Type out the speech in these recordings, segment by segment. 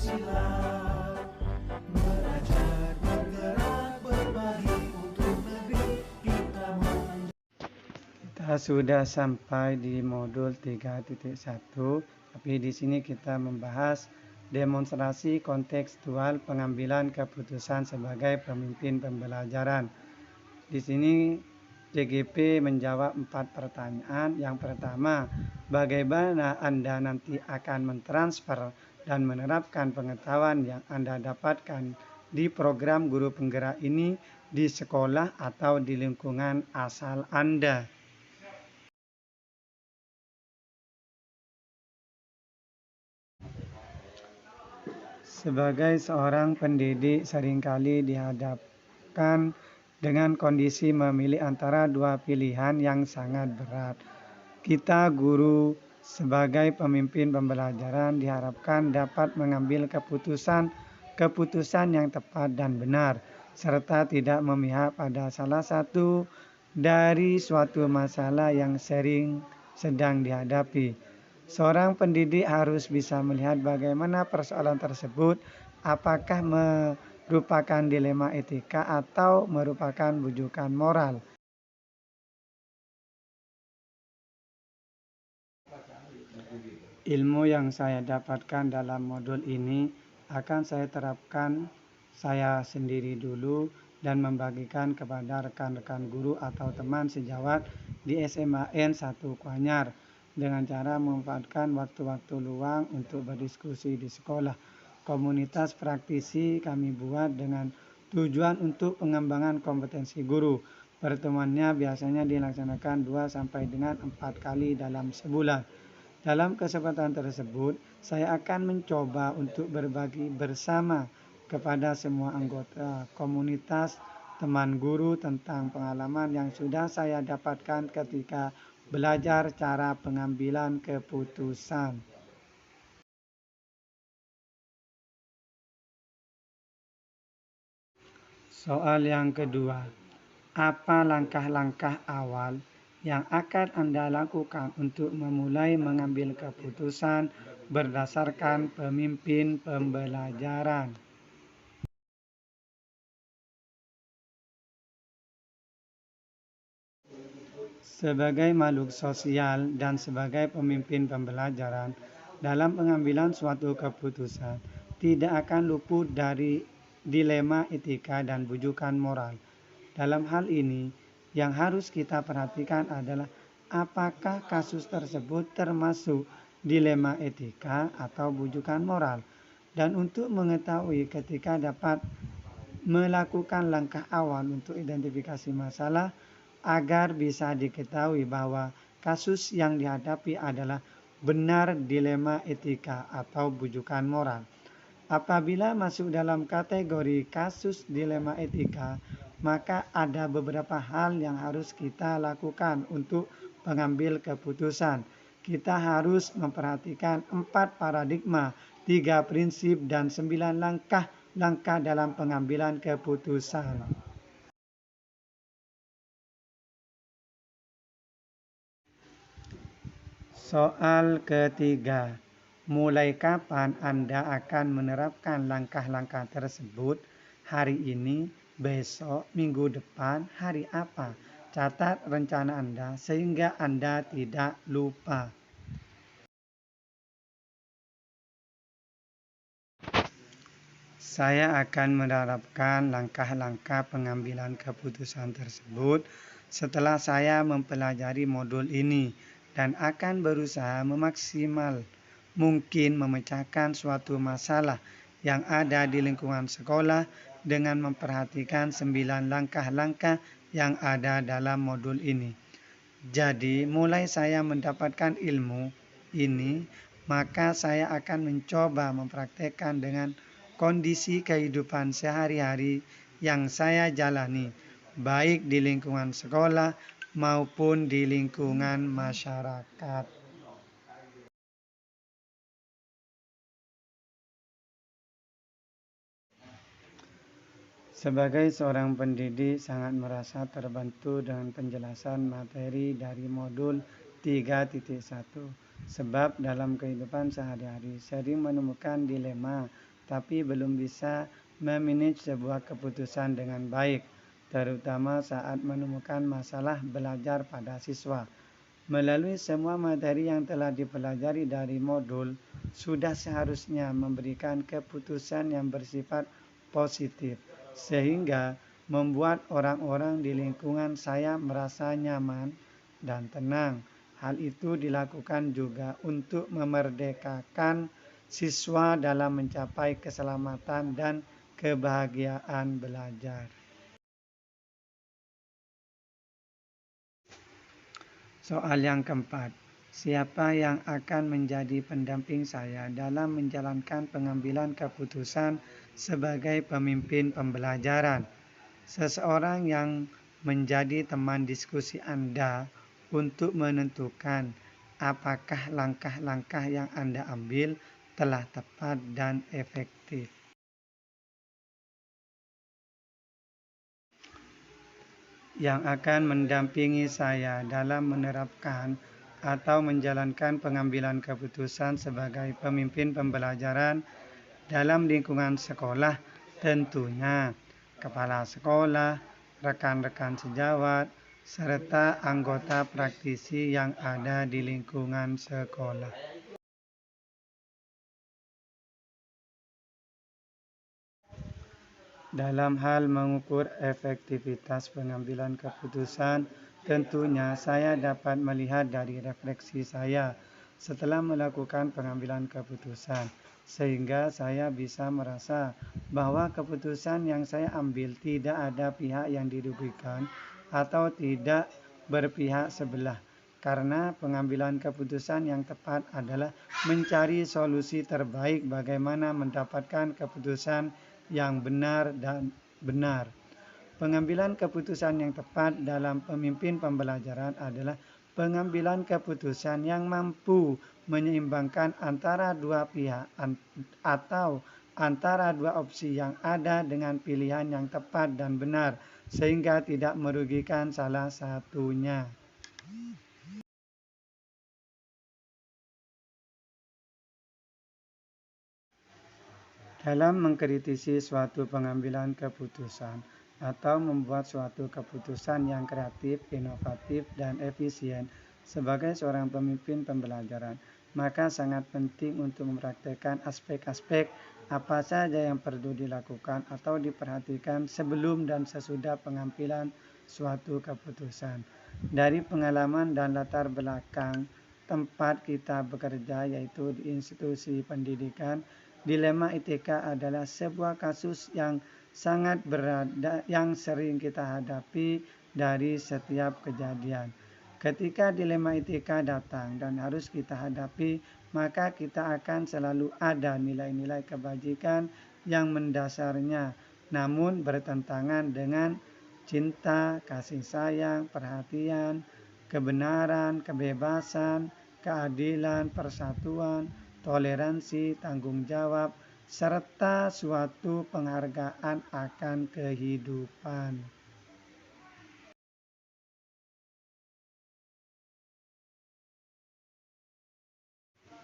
Pancasila. Belajar, bergerak, berbagi untuk negeri kita menjadi. Kita sudah sampai di modul 3.1, tapi di sini kita membahas demonstrasi kontekstual pengambilan keputusan sebagai pemimpin pembelajaran. Di sini JGP menjawab 4 pertanyaan. Yang pertama, bagaimana Anda nanti akan mentransfer dan menerapkan pengetahuan yang Anda dapatkan di program guru penggerak ini di sekolah atau di lingkungan asal Anda? Sebagai seorang pendidik, seringkali dihadapkan dengan kondisi memilih antara dua pilihan yang sangat berat. Kita guru sebagai pemimpin pembelajaran diharapkan dapat mengambil keputusan yang tepat dan benar, serta tidak memihak pada salah satu dari suatu masalah yang sedang dihadapi. Seorang pendidik harus bisa melihat bagaimana persoalan tersebut, apakah merupakan dilema etika atau merupakan bujukan moral. Ilmu yang saya dapatkan dalam modul ini akan saya terapkan saya sendiri dulu dan membagikan kepada rekan-rekan guru atau teman sejawat di SMAN 1 Kuanyar dengan cara memanfaatkan waktu-waktu luang untuk berdiskusi di sekolah. Komunitas praktisi kami buat dengan tujuan untuk pengembangan kompetensi guru. Pertemuannya biasanya dilaksanakan 2 sampai dengan 4 kali dalam sebulan. Dalam kesempatan tersebut, saya akan mencoba untuk berbagi bersama kepada semua anggota komunitas teman guru tentang pengalaman yang sudah saya dapatkan ketika belajar cara pengambilan keputusan. Soal yang kedua, apa langkah-langkah awal yang akan Anda lakukan untuk memulai mengambil keputusan berdasarkan pemimpin pembelajaran? Sebagai makhluk sosial dan sebagai pemimpin pembelajaran, dalam pengambilan suatu keputusan, tidak akan luput dari dilema etika dan bujukan moral. Dalam hal ini, yang harus kita perhatikan adalah apakah kasus tersebut termasuk dilema etika atau bujukan moral. Dan untuk mengetahui ketika dapat melakukan langkah awal untuk identifikasi masalah agar bisa diketahui bahwa kasus yang dihadapi adalah benar dilema etika atau bujukan moral. Apabila masuk dalam kategori kasus dilema etika, maka ada beberapa hal yang harus kita lakukan untuk mengambil keputusan. Kita harus memperhatikan 4 paradigma, 3 prinsip, dan 9 langkah dalam pengambilan keputusan. Soal ketiga, mulai kapan Anda akan menerapkan langkah-langkah tersebut? Hari ini, besok, minggu depan, hari apa? Catat rencana Anda sehingga Anda tidak lupa. Saya akan menerapkan langkah-langkah pengambilan keputusan tersebut setelah saya mempelajari modul ini dan akan berusaha memaksimal mungkin memecahkan suatu masalah yang ada di lingkungan sekolah dengan memperhatikan 9 langkah-langkah yang ada dalam modul ini. Jadi, mulai saya mendapatkan ilmu ini, maka saya akan mencoba mempraktekkan dengan kondisi kehidupan sehari-hari yang saya jalani, baik di lingkungan sekolah maupun di lingkungan masyarakat. Sebagai seorang pendidik, sangat merasa terbantu dengan penjelasan materi dari modul 3.1. Sebab dalam kehidupan sehari-hari sering menemukan dilema tapi belum bisa memanage sebuah keputusan dengan baik, terutama saat menemukan masalah belajar pada siswa. Melalui semua materi yang telah dipelajari dari modul, sudah seharusnya memberikan keputusan yang bersifat positif, sehingga membuat orang-orang di lingkungan saya merasa nyaman dan tenang. Hal itu dilakukan juga untuk memerdekakan siswa dalam mencapai keselamatan dan kebahagiaan belajar. Soal yang keempat, siapa yang akan menjadi pendamping saya dalam menjalankan pengambilan keputusan sebagai pemimpin pembelajaran? Seseorang yang menjadi teman diskusi Anda untuk menentukan apakah langkah-langkah yang Anda ambil telah tepat dan efektif. Yang akan mendampingi saya dalam menerapkan atau menjalankan pengambilan keputusan sebagai pemimpin pembelajaran dalam lingkungan sekolah tentunya kepala sekolah, rekan-rekan sejawat, serta anggota praktisi yang ada di lingkungan sekolah. Dalam hal mengukur efektivitas pengambilan keputusan, tentunya saya dapat melihat dari refleksi saya setelah melakukan pengambilan keputusan, sehingga saya bisa merasa bahwa keputusan yang saya ambil tidak ada pihak yang dirugikan atau tidak berpihak sebelah. Karena pengambilan keputusan yang tepat adalah mencari solusi terbaik bagaimana mendapatkan keputusan yang benar dan benar. Pengambilan keputusan yang tepat dalam pemimpin pembelajaran adalah pengambilan keputusan yang mampu menyeimbangkan antara dua pihak atau antara dua opsi yang ada dengan pilihan yang tepat dan benar, sehingga tidak merugikan salah satunya. Dalam mengkritisi suatu pengambilan keputusan atau membuat suatu keputusan yang kreatif, inovatif, dan efisien sebagai seorang pemimpin pembelajaran, maka sangat penting untuk mempraktikkan aspek-aspek apa saja yang perlu dilakukan atau diperhatikan sebelum dan sesudah pengambilan suatu keputusan. Dari pengalaman dan latar belakang tempat kita bekerja, yaitu di institusi pendidikan, dilema etika adalah sebuah kasus yang sangat berat yang sering kita hadapi dari setiap kejadian. Ketika dilema etika datang dan harus kita hadapi, maka kita akan selalu ada nilai-nilai kebajikan yang mendasarnya, namun bertentangan dengan cinta, kasih sayang, perhatian, kebenaran, kebebasan, keadilan, persatuan, toleransi, tanggung jawab, serta suatu penghargaan akan kehidupan.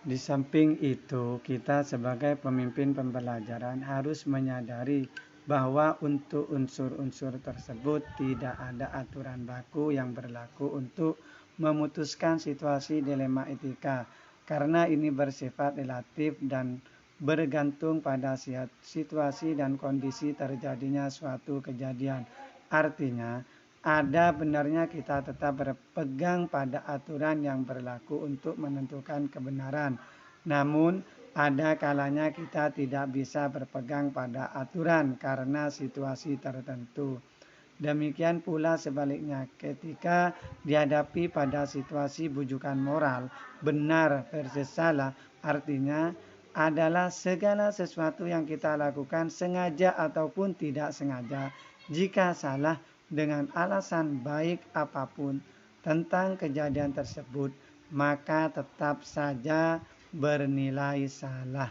Di samping itu, kita sebagai pemimpin pembelajaran harus menyadari bahwa untuk unsur-unsur tersebut tidak ada aturan baku yang berlaku untuk memutuskan situasi dilema etika, karena ini bersifat relatif dan bergantung pada situasi dan kondisi terjadinya suatu kejadian. Artinya, ada benarnya kita tetap berpegang pada aturan yang berlaku untuk menentukan kebenaran. Namun, ada kalanya kita tidak bisa berpegang pada aturan karena situasi tertentu. Demikian pula sebaliknya, ketika dihadapi pada situasi bujukan moral, benar versus salah, artinya adalah segala sesuatu yang kita lakukan sengaja ataupun tidak sengaja. Jika salah dengan alasan baik apapun tentang kejadian tersebut, maka tetap saja bernilai salah.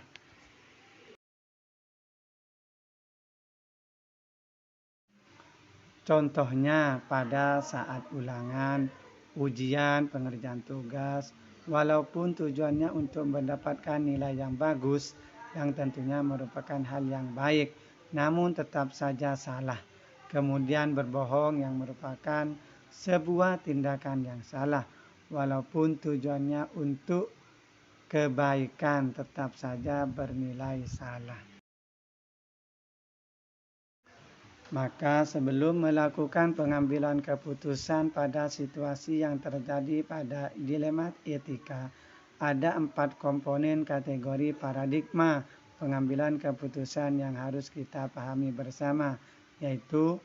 Contohnya pada saat ulangan, ujian, pengerjaan tugas, walaupun tujuannya untuk mendapatkan nilai yang bagus, yang tentunya merupakan hal yang baik, namun tetap saja salah. Kemudian berbohong yang merupakan sebuah tindakan yang salah, walaupun tujuannya untuk kebaikan tetap saja bernilai salah. Maka sebelum melakukan pengambilan keputusan pada situasi yang terjadi pada dilema etika, ada 4 komponen kategori paradigma pengambilan keputusan yang harus kita pahami bersama, yaitu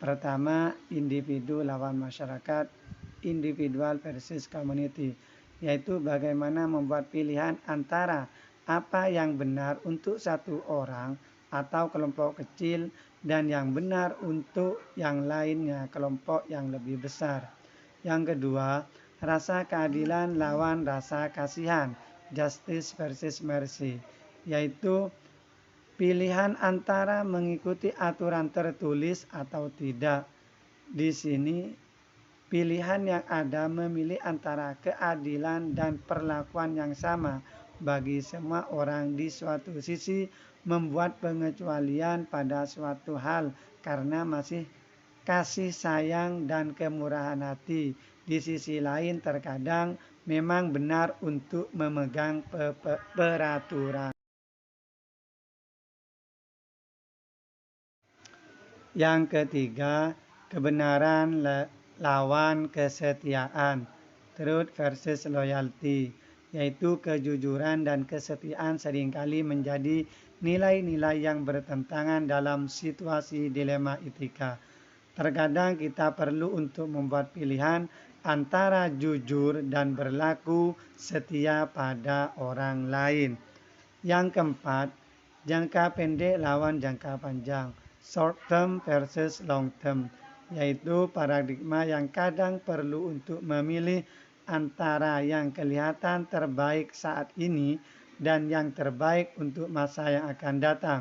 pertama, individu lawan masyarakat, individual versus community, yaitu bagaimana membuat pilihan antara apa yang benar untuk satu orang atau kelompok kecil dan yang benar untuk yang lainnya, kelompok yang lebih besar. Yang kedua, rasa keadilan lawan rasa kasihan, justice versus mercy, yaitu pilihan antara mengikuti aturan tertulis atau tidak. Di sini pilihan yang ada memilih antara keadilan dan perlakuan yang sama bagi semua orang di suatu sisi, membuat pengecualian pada suatu hal karena masih kasih sayang dan kemurahan hati. Di sisi lain terkadang memang benar untuk memegang peraturan. Yang ketiga, kebenaran lawan kesetiaan, truth versus loyalty, yaitu kejujuran dan kesetiaan seringkali menjadi nilai-nilai yang bertentangan dalam situasi dilema etika. Terkadang kita perlu untuk membuat pilihan antara jujur dan berlaku setia pada orang lain. Yang keempat, jangka pendek lawan jangka panjang, short term versus long term, yaitu paradigma yang kadang perlu untuk memilih antara yang kelihatan terbaik saat ini dan yang terbaik untuk masa yang akan datang.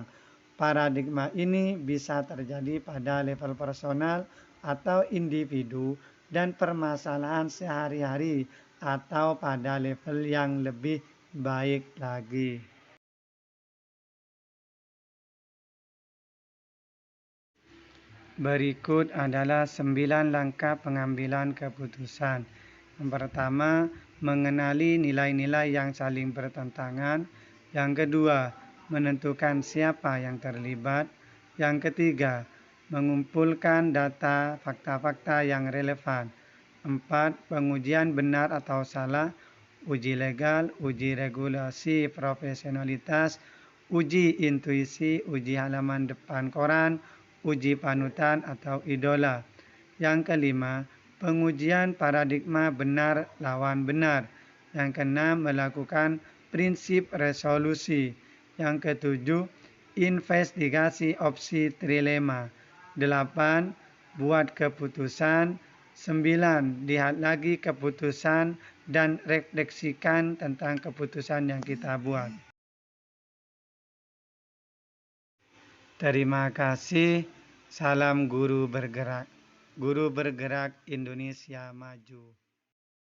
Paradigma ini bisa terjadi pada level personal atau individu dan permasalahan sehari-hari, atau pada level yang lebih baik lagi. Berikut adalah 9 langkah pengambilan keputusan. Yang pertama, mengenali nilai-nilai yang saling bertentangan. Yang kedua, menentukan siapa yang terlibat. Yang ketiga, mengumpulkan data fakta-fakta yang relevan. 4. Pengujian benar atau salah, uji legal, uji regulasi profesionalitas, uji intuisi, uji halaman depan koran, uji panutan atau idola. Yang kelima, pengujian paradigma benar lawan benar. Yang keenam, melakukan prinsip resolusi. Yang ketujuh, investigasi opsi trilema. 8. Buat keputusan. 9. Lihat lagi keputusan dan refleksikan tentang keputusan yang kita buat. Terima kasih. Salam guru bergerak. Guru bergerak Indonesia maju.